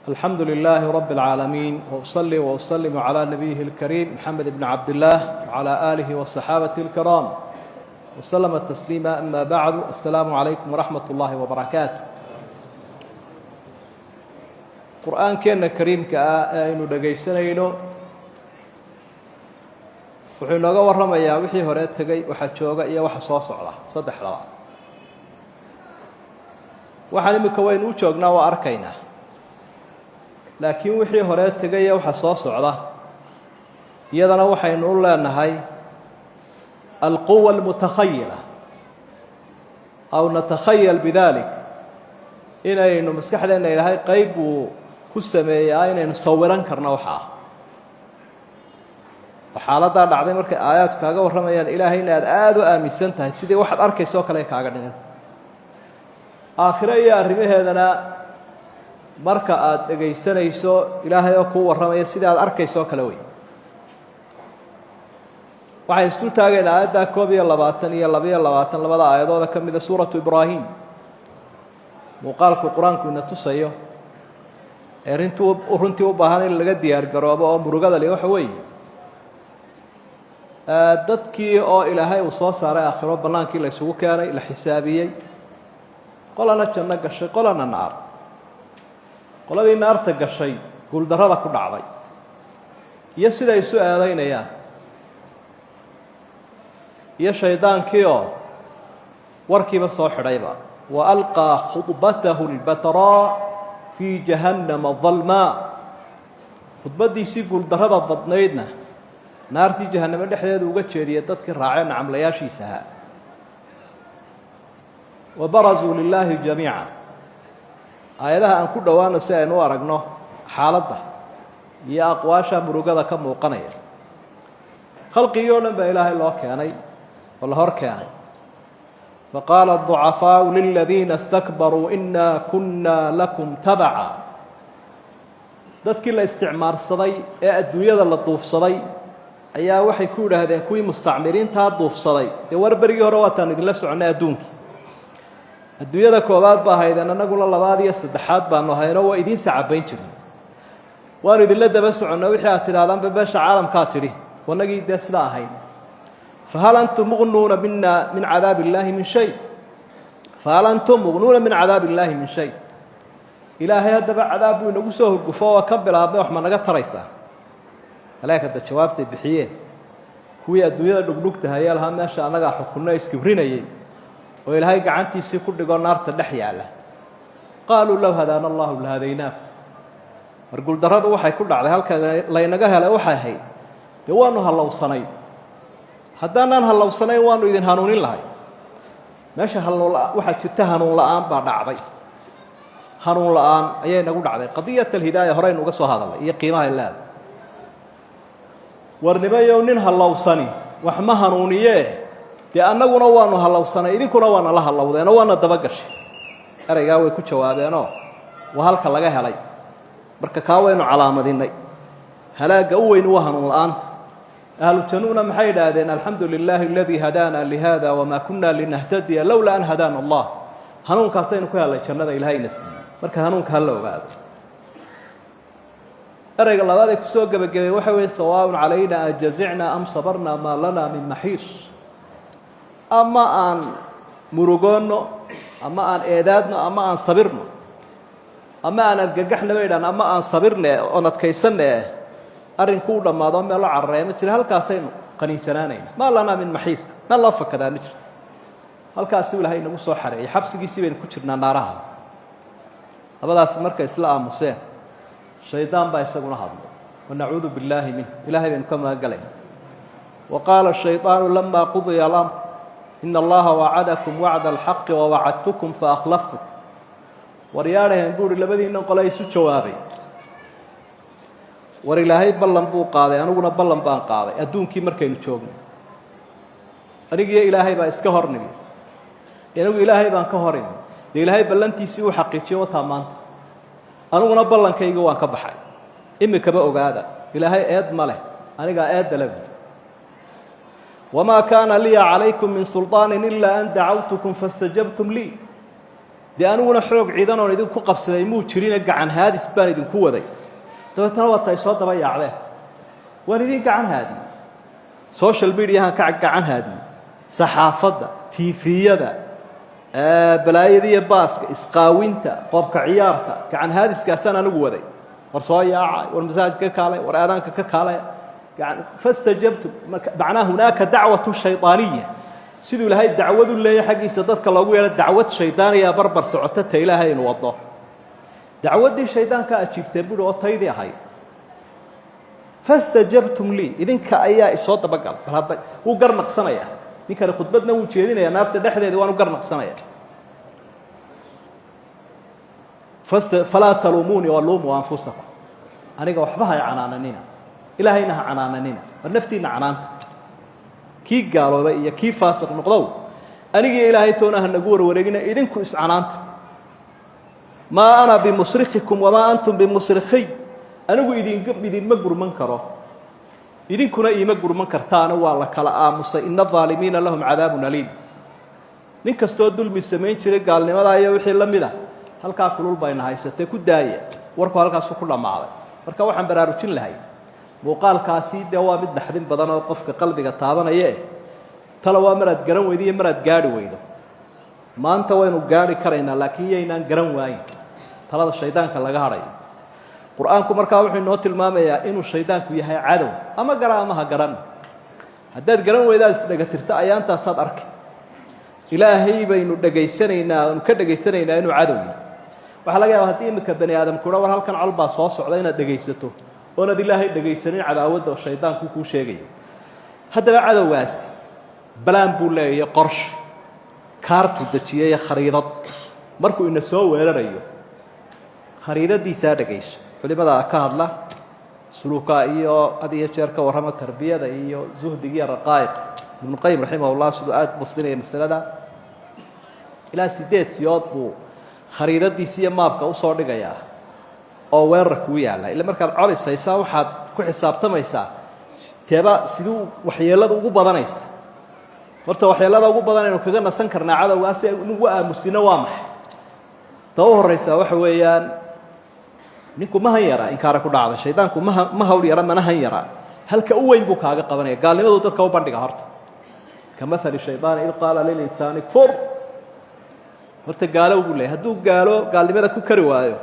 الحمد لله رب العالمين وأصلي وأسلم على نبيه الكريم محمد بن عبد الله وعلى آله وصحابته الكرام وسلم تسليما. أما بعد، السلام عليكم ورحمة الله وبركاته. قرآن كان كريم كأنه دقيسنينه wuxuu inooga warramayaa wixii hore tagay waxa jooga iyo waxa soo socda saddexda. waxaan imika weyn u joognaa oo arkaynaa, laakiin wixii hore tagay iyo waxa soo socda iyadana waxaynu u leenahay alquwa almutakhayila aw natakhayal bidalik, inaynu maskaxdeena ilaahay qayb uu ku sameeyaa inaynu sawiran karno waxa xaaladda dhacday markay aayaadku kaaga warramayaan ilaahay inaad aad u aaminsan tahay sidii waxaad arkayso kale kaaga dhigan. aakhiro iyo arrimaheedana marka aad dhegaysanayso ilaahay oo kuu warramaya sidii aad arkayso kale wey. waxay isu taageen aayadda 21 iyo 22 labada aayadooda ka mid ah suuratu Ibraahim. muuqaalku quraanku ina tusayo runtii u baahan in laga diyaar garoobo oo murugada leh waxa weeye dadkii oo ilaahay uu soo saaray aakhiro banaankii la isugu keenay la xisaabiyay, qolana janno gashay qolana naar. qoladii naarta gashay guuldarrada ku dhacday iyo sida isu aadaynayaan, iyo shaydaankii oo warkiiba soo xidhayba wa alqaa khudbatahu albatraa fii jahannama dalmaa. khudbaddiisii guuldarrada badnaydna naartii jahannamo dhexdeeda uga jeediyay dadkii raaceen camlayaashiisa ahaa. wabarazuu lilaahi jamiica. aayadaha aan ku dhowaano si aynu u aragno xaaladda iyo aqwaasha murugada ka muuqanaya. khalqigii oo dhan baa ilaahay loo keenay oo la hor keenay. faqaala aducafaau liladiina istakbaruu inaa kunna lakum tabaca. dadkii la isticmaarsaday ee adduunyada la duufsaday ayaa waxay ku yidhaahdeen kuwii mustacmiriintaa duufsaday, dee war berigii hore waataan idinla soconnay adduunkii. adduunyada koowaad baa haydeen, annaguna labaad iyo saddexaad baanu haynoo waa idiin sacabayn jirnay. waanu idinla daba soconnay wixii aad tidhahdaanba beesha caalamkaa tidhi, wanagii dee sidaa ahayn. fahal antum muqnuuna mina min cadaabi illaahi min shay. fahal antum muqnuuna min cadaabi illaahi min shay. ilaahay haddaba cadaab buu inagu soo hurgufo oo ka bilaabmay, wax ma naga taraysaa? malaa'ikada jawaabtay bixiyeen kuwii adduunyada dhugdhugta hayay lahaa meesha annagaa xukunno iskibrinayay oo ilaahay gacantiisii ku dhigoo naarta dhex yaalla. qaaluu low hadaana allahu lahadaynaakum. mar guuldarradu waxay ku dhacday halka laynaga helay waxay ahayd dee waanu hallowsanayn. haddaanaan hallowsanayn waanu idin hanuunin lahay. meesha waxaa jirta hanuun la'aan baa dhacday. hanuun la'aan ayay nagu dhacday. qadiyat alhidaaya horeynu uga soo hadalay iyo qiimaha ilaada. warnimayow nin hallowsani wax ma hanuuniyee dee annaguna waanu hallowsanay, idinkuna waana la hallowdeenoo waana dabagashay. ereygaa way ku jawaabeenoo waa halka laga helay. marka kaa waynu calaamadinay. halaagga u weyni waa hanuun la'aanta. ahlu jannuuna maxay idhaahdeen alxamdu lilaahi aladii hadaana lihada wamaa kunna linahtadiya lowlaa an hadaana allah. hanuunkaasaynu ku helay jannada ilaahayna siiyey. marka hanuunka hala ogaado. ereyga labaad ee kusoo gebagabay waxa weeye sawaaun calayna ajazicna am sabarna maa lana min maxiis. ama aan murugoonno, ama aan eedaadno, ama aan sabirno, ama aan argagaxna baydhaan, ama aan sabirne oon adkaysanne arrinku u dhammaado meelo cararaya ma jira. halkaasaynu qaniinsanaanayna. maa lanaa min maxiis, meel loo fakadaa ma jirto. halkaasuu ilaahay inagu soo xareeyay. xabsigiisii baynu ku jirnaa naaraha. labadaas markay isla aamuseen shaydaan baa isaguna hadlay. wanacuudu billaahi minh. ilaahay baynu ka magagalayna. wa qaala ashayطaanu lamaa qudiya alamr ina allaha wacadakum wacda alxaqi wawacadtukum faakhlaftum. waryaadhaheen buu uhi labadiinnan qole isu jawaabay. war ilaahay ballan buu qaaday, aniguna ballan baan qaaday adduunkii markaynu joogno. anigiiyo ilaahay baa iska hor nimi. anigu ilaahay baan ka hor imi. dee ilaahay ballantiisii uu xaqiijiyey wataa maanta. aniguna ballankayga waan ka baxay. imikaba ogaada ilaahay eed ma leh, anigaa eedda le. wamaa kaana liya calaykum min sulطaanin ilaa an dacawtukum fastajabtum lii. dee aniguna xoog ciidan oon idinku qabsaday muu jirina gacan haadis baan idinku waday dabeetana waa tay soo daba yaacdeen waan idin gacan haadi social mediahan ka gacan haadi saxaafadda tiifiyada balaayada iyo baaska isqaawinta qobka ciyaarka gacan haadiskaasaan anigu waday war soo yaacay war masaajidka ka kaalay war aadaanka ka kaalay gacan fastajabtu macnaa hunaaka dacwatu shaydaaniya siduu ilaahay dacwadu leeyahay xaqiisa dadka loogu yeelo dacwad shaydaaniya barbar socota ta ilaahay inuu wado dacwadii shaydaanka ajiibtay buu oo taydii ahay fastajabtum li idinka ayaa isoo dabagal bal hadda uu garnaqsanaya ninkana khudbadna uu jeedinaya naarta dhexdeeda waanu garnaqsanaya falaa taluumuuni waluumuu anfusakum aniga waxba hay canaananina ilaahayna ha canaananina war naftiina canaanta kii gaaloobay iyo kii faasiq noqdow anigii ilaahay toona ha nagu warwareegina idinku iscanaanta maa ana bimusrikhikum wamaa antum bimusrikhiy anigu idinma gurman karo idinkuna iima gurman kartaana waa la kala aamusay ina aalimiina lahum cadaabun aliim nin kastoo dulmi samayn jiray gaalnimadaa iyo wixii la mid a halkaa kulul bayna haysatee ku daaya warku halkaasu ku dhammaaday marka waxaan baraarujin lahay muuqaalkaasi dee waa mid naxdin badan oo qofka qalbiga taabanaya tala waa maraad garan weydo iyo maraad gaadhi weydo maanta waynu gaadhi karaynaa laakiin yaynaan garan waayin talada shaydaanka laga hadhayo qur-aanku markaa wuxuu inoo tilmaamayaa inuu shaydaanku yahay cadow ama gara ama ha garan haddaad garan weydaad isdhegatirta ayaantaasaad arki ilaahay baynu dhegaysanaynaa aanu ka dhegaysanaynaa inuu cadow yahay waxaa laga yaaba haddii imika bani aadamkuna war halkan col baa soo socda inaad dhegaysato oonaad ilaahay dhegaysanin cadaawadda oo shaydaanku kuu sheegaya haddaba cadowgaasi balaan buu leeyahay qorshe kaartuu dejiyay khariidad markuu ina soo weerarayo khariidadiisaa dhegayso culimada ka hadla suluuka iyo had iyo jeer ka warrama tarbiyada iyo zuhdiga iyo raqaa'iq ibnu qayim raximahullah siduu aada buslinaya masalada ilaa 8 siyood buu khariidadiisa iyo maabka usoo dhigayaa oo weerar kuu yaalla ila markaad colisaysaa waxaad ku xisaabtamaysaa teeba siduu waxyeelada ugu badanaysa horta waxyeelada ugu badan aynu kaga nasan karnaa cadowgaasi ugu aamusino waa maxay ta u horraysaa waxa weeyaan ninku ma han yaraa inkaara ku dhacda shaydaanku ma hawl yara mana han yaraa halka u weyn buu kaaga qabanaya gaalnimadu dadka u bandhiga horta ka maali shaydaani id qaala lilinsaani kfur horta gaalow buu leeyahy hadduu gaalnimada ku kari waayo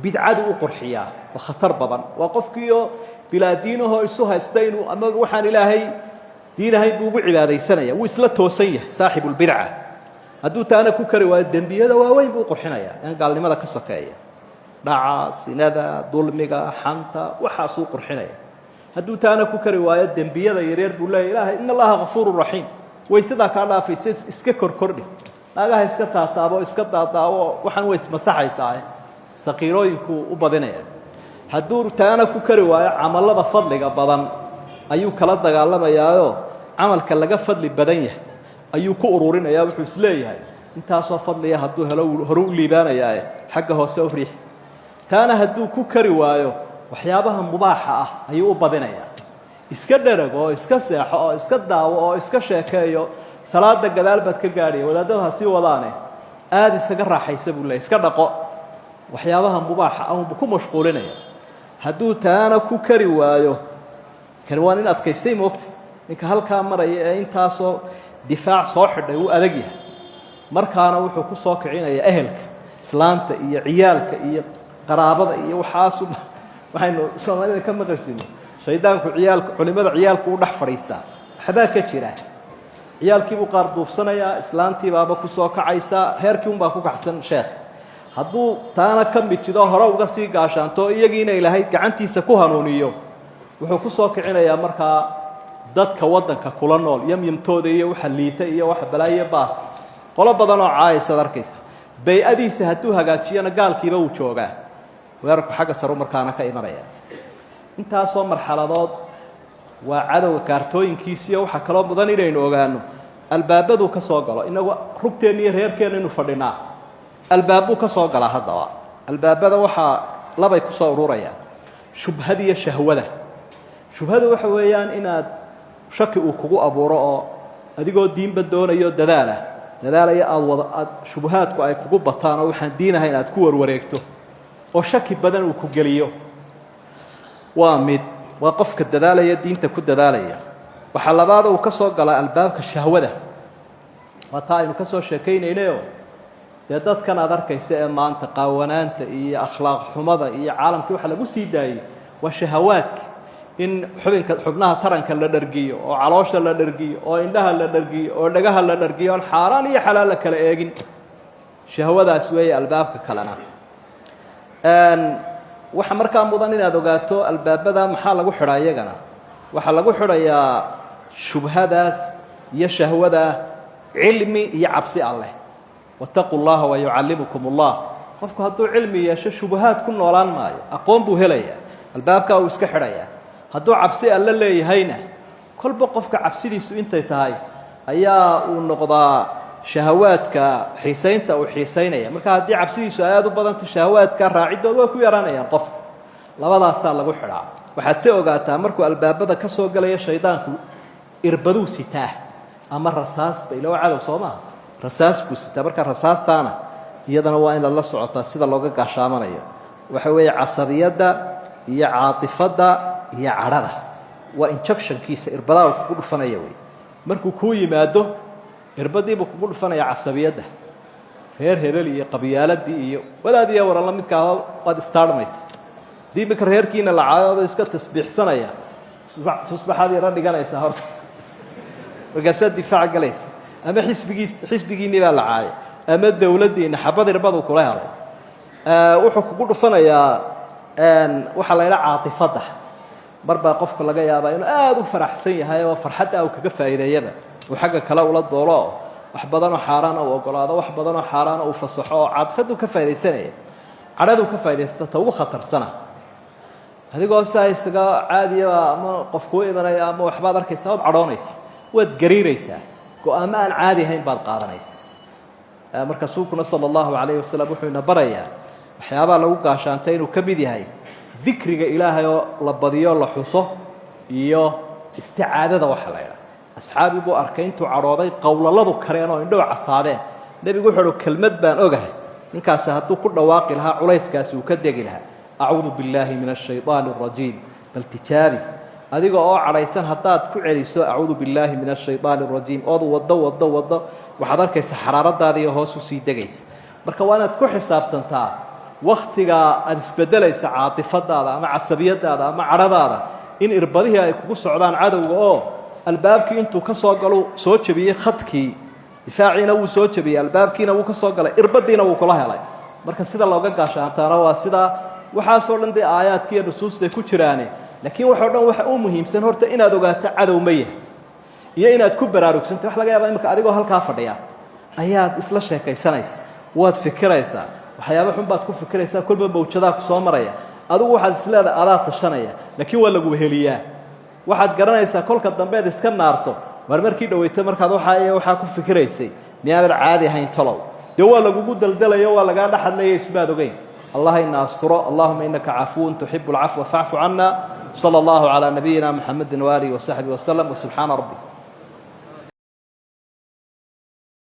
bidcadu u qurxiyaa waa khatar badan waa qofkiioo bilaa diinahoo isu haysta inuu ama waxaan ilaahay diin ahayn buu ugu cibaadaysanaya wuu isla toosan yahay saaxibulbidca hadduu taana ku kari waayo dembiyada waaweyn buu qurxinayaa in gaalnimada ka sokeeya dhaca sinada dulmiga xanta waxaasuu qurxinaya hadduu taana ku kari waayo dembiyada yaryar buu leeyahy ilaahay in allaha kafuuru raxiim way sidaa kaa dhaafaysa iska korkordhi naagaha iska taataabo iska daadaawo waxaan way ismasaxaysaa saqiirooyinku u badinaya hadduu taana ku kari waayo camalada fadliga badan ayuu kala dagaalamayaayoo camalka laga fadli badan yahay ayuu ku ururinayaa wuxuu isleeyahay intaasoo fadliya hadduu helo hore u liibaanayaae xagga hoose u riix taana hadduu ku kari waayo waxyaabaha mubaaxa ah ayuu u badinayaa iska dherag oo iska seexo oo iska daawo oo iska sheekeeyo salaada gadaal baad ka gaadhaya wadaadada ha sii wadaane aada isaga raaxaysa buu leeyahy iska dhaqo waxyaabaha mubaaxa ah unbu ku mashquulinaya hadduu taana ku kari waayo kani waa nin adkaystay moogta ninka halkaa maraya ee intaasoo difaac soo xidhay wuu adag yahay markaana wuxuu ku soo kicinaya ehelka islaanta iyo ciyaalka iyo qaraabada iyo waxaasu waxaynu soomaalida ka maqal jirnay shaydaanku culimada ciyaalku u dhex fadhiistaa waxbaa ka jira ciyaalkiibuu qaar duufsanayaa islaantiibaaba ku soo kacaysaa heerkii unbaa ku kacsan sheekh hadduu taana ka mijido hore uga sii gaashaanto iyagiina ilaahay gacantiisa ku hanuuniyo wuxuu ku soo kicinayaa markaa dadka waddanka kula nool yamyamtooda iyo waxa liita iyo waxa balaayo baas qolo badan oo caayisad arkaysa bay-adiisa hadduu hagaajiyana gaalkiiba wuu joogaa weerarku xagga saru markaana ka imanaya intaasoo marxaladood waa cadowga kaartooyinkiisiiyo waxaa kaloo mudan inaynu ogaano albaabaduu ka soo galo inagu rugteenna iyo reerkeenna inu fadhinaa albaabbuu ka soo galaa haddaba albaabada waxaa labay ku soo ururayaan shubhada iyo shahwada shubhada waxa weeyaan inaad shaki uu kugu abuuro oo adigoo diinba doonayo dadaalah dadaalaya aad shubuhaadku ay kugu bataan oo waxaan diinahay inaad ku warwareegto oo shaki badan uu ku geliyo waa mid waa qofka dadaalaya diinta ku dadaalaya waxa labaad uu ka soo galaa albaabka shahwada wataa aynu ka soo sheekaynaynayo dee dadkan aad arkaysa ee maanta qaawanaanta iyo akhlaaq xumada iyo caalamkii waxa lagu sii daayay waa shahawaadka in xubnaha taranka la dhargiyo oo caloosha la dhargiyo oo indhaha la dhargiyo oo dhagaha la dhargiyo oo xaaraan iyo xalaal la kala eegin shahwadaas weeye albaabka kalena waxa markaa mudan inaad ogaato albaabada maxaa lagu xidhaa iyagana waxaa lagu xidhayaa shubhadaas iyo shahwada cilmi iyo cabsi alleh wattaquu llaha wayucallimukum allah qofku hadduu cilmi yeesho shubahaad ku noolaan maayo aqoon buu helayaa albaabkaa uu iska xidhayaa hadduu cabsi alle leeyahayna kolba qofka cabsidiisu intay tahay ayaa uu noqdaa shahawaadka xiisaynta uu xiisaynaya marka haddii cabsidiisu ay aad u badanta shahawaadka raacidooda way ku yaraanayaan qofka labadaasaa lagu xidhaa waxaad si ogaataa markuu albaabada ka soo galaya shaydaanku irbaduu sitaa ama rasaasba ila waa cadow soo maaha rasaas buu sitaa marka rasaastaana iyadana waa in lala socotaa sida looga gaashaamanayo waxa weeye casabiyadda iyo caatifadda iyo cadhada waa injectionkiisa irbadaa uu kugu dhufanaya wey markuu kuu yimaado irbadiibuu kugu dhufanaya casabiyadda reer hebel iyo qabyaaladii iyo wadaadiya waranla midkaa waad istaarhmaysa dii minka reerkiina la caadado iska tasbiixsanaya tusbaxaad yara dhiganaysaa horta markaasaad difaac galaysa ama xisbigiinii baa la caayay ama dowladdiina xabad irbadu kula helay wuxuu kugu dhufanayaa waxaa la yidhaha caatifadda mar baa qofka laga yaabaa inuu aada u faraxsan yahay oo farxadda uu kaga faa'iideeyaba uu xagga kale ula doolo oo wax badanoo xaaraana uu ogolaado wax badanoo xaaraana uu fasaxo oo caatifaddu ka faa'iidaysanaya cadhaduu ka faa'idaysata ta ugu khatarsana adigoo saa isaga caadiyaba ama qof kuu imanaya ama waxbaad arkaysaa waad cadhoonaysa waad gariiraysaa go-aamo aan caadi ahayn baad qaadanaysa marka rasuulkuna sala allahu calayhi wasalam wuxuu ina barayaa waxyaabaha lagu gaashaantay inuu ka mid yahay dikriga ilaahay oo la badiyo la xuso iyo isticaadada waxa la yidhaha asxaabi buu arkay intuu cadhooday qowlaladu kareen oo indhow casaadeen nebigu wuxuu uhi kelmad baan ogahay ninkaasi hadduu ku dhawaaqi lahaa culayskaasi uu ka degi lahaa acuudu billaahi min ashaydaani arajiim bal tijaabi adiga oo cadhaysan haddaad ku celiso acuudu billaahi min ashaydaani arajiim ood waddo waxaad arkaysa xaraaradaadiiyo hoos usii degaysa marka waa inaad ku xisaabtantaa wakhtiga aad isbedelaysa caatifadaada ama casabiyadaada ama cadhadaada in irbadihii ay kugu socdaan cadowga oo albaabkii intuu ka soo galo soo jebiyey khadkii difaaciina wuu soo jebiyey albaabkiina wuu ka soo galay irbadiina wuu kula helay marka sida looga gaashaantaana waa sidaa waxaasoo dhan dee aayaadkii iyo nusuusta ku jiraane laakiin waxoo dhan waxa u muhiimsan horta inaad ogaato cadow ma yahay iyo inaad ku baraarugsantay wax laga yaabaa imika adigoo halkaa fadhiya ayaad isla sheekaysanaysa waad fikiraysaa waxyaaba xun baad ku fikiraysaa kolba mawjadaa ku soo maraya adigu waxaad isleedahay adaa tashanaya laakiin waa lagu heliyaa waxaad garanaysaa kolka dambeed iska naarto war markii dhaweytay markaad waxaa ku fikiraysay miyaanad caadi ahayn talow dee waa lagugu daldalayo waa lagaa dhaxadlaya isbaad ogeyn allah ina asturo allahuma inaka cafuun tuxibu alcafwa facfu cana صلى الله على نبينا محمد وآله وصحبه وسلم وسبحان ربك